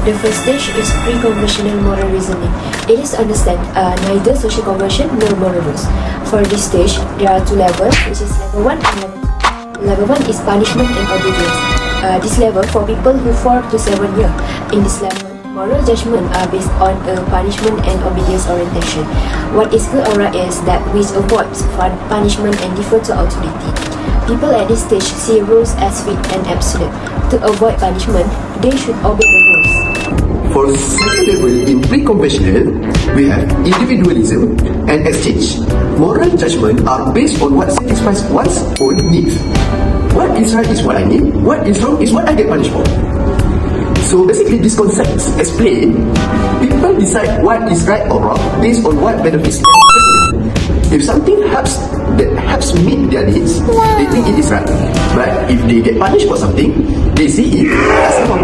The first stage is pre-conversational moral reasoning. It is to understand neither social conversion nor moral rules. For this stage, there are two levels, which is level 1 and level 2. Level 1 is punishment and obedience. This level for people who 4 to 7 years. In this level, moral judgment are based on a punishment and obedience orientation. What is good or right is that which avoids punishment and defer to authority. People at this stage see rules as fixed and absolute. To avoid punishment, they should obey the rules. For second level in pre-conventional, we have individualism and exchange. Moral judgment are based on what satisfies one's own needs. What is right is what I need, what is wrong is what I get punished for. So basically these concepts explain people decide what is right or wrong based on what benefits them personally. If something helps meet their needs, they think it is right. But if they get punished for something, they see it as wrong.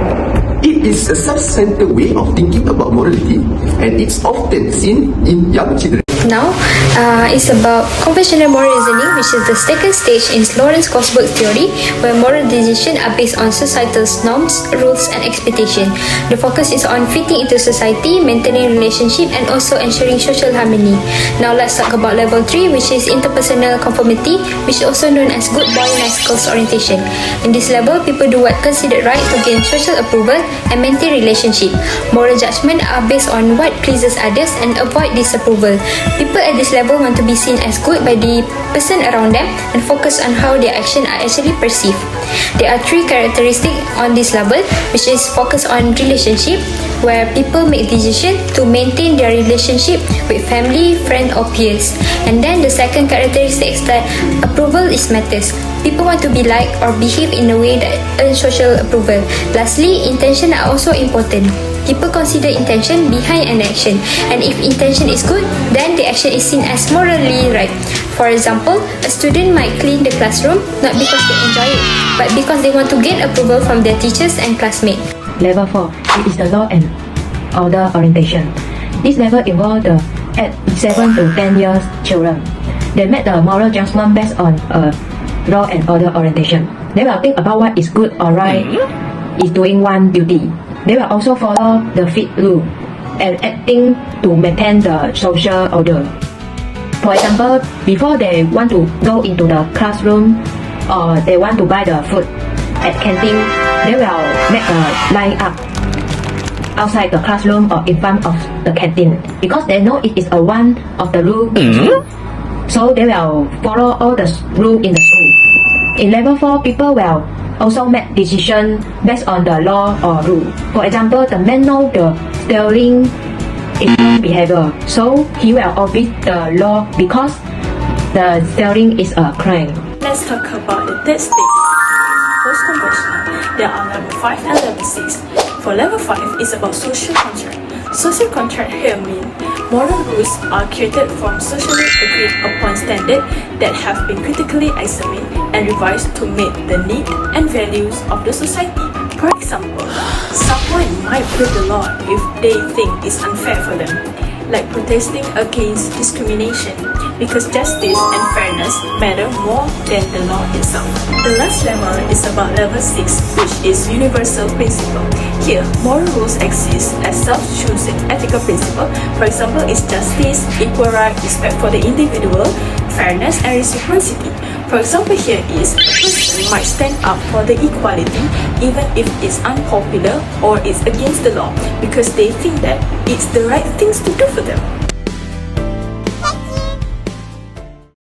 It is a self-centered way of thinking about morality, and it's often seen in young children. Now, it's about conventional moral reasoning, which is the second stage in Kohlberg theory, where moral decisions are based on societal norms, rules, and expectations. The focus is on fitting into society, maintaining relationship, and also ensuring social harmony. Now, let's talk about level 3, which is interpersonal conformity, which is also known as good boy, nice girls orientation. In this level, people do what considered right to gain social approval and maintain relationship. Moral judgment are based on what pleases others and avoid disapproval. People at this level want to be seen as good by the person around them and focus on how their actions are actually perceived. There are 3 characteristics on this level, which is focus on relationship, where people make decisions to maintain their relationship with family, friend, or peers. And then the second characteristic is that approval is matters. People want to be liked or behave in a way that earns social approval. Lastly, intention are also important. People consider intention behind an action, and if intention is good, then the action is seen as morally right. For example, a student might clean the classroom not because they enjoy it, but because they want to gain approval from their teachers and classmates. Level 4, it is the law and order orientation. This level involves the 7 to 10 years children. They make the moral judgment based on a law and order orientation. They will think about what is good or right, is doing one duty. They will also follow the fit rule and acting to maintain the social order. For example, before they want to go into the classroom or they want to buy the food at canteen, they will make a line up outside the classroom or in front of the canteen because they know it is a one of the rule. So they will follow all the rules in the school. In level 4, people will also make decisions based on the law or rule. For example, the man knows the stealing is wrong behavior, so he will obey the law because the stealing is a crime. Let's talk about the third stage, post-conversational. There are level 5 and level 6. For level 5, it's about social contract. Social contract here means moral rules are created from socially agreed upon standards that have been critically examined and revised to meet the needs and values of the society. For example, someone might break the law if they think it's unfair for them, like protesting against discrimination, because justice and fairness matter more than the law itself. The last level is about level 6, which is universal principle. Here, moral rules exist as self-choosing ethical principle. For example, is justice, equal right, respect for the individual, fairness, and reciprocity. For example, here is a person might stand up for the equality even if it's unpopular or it's against the law because they think that it's the right things to do for them.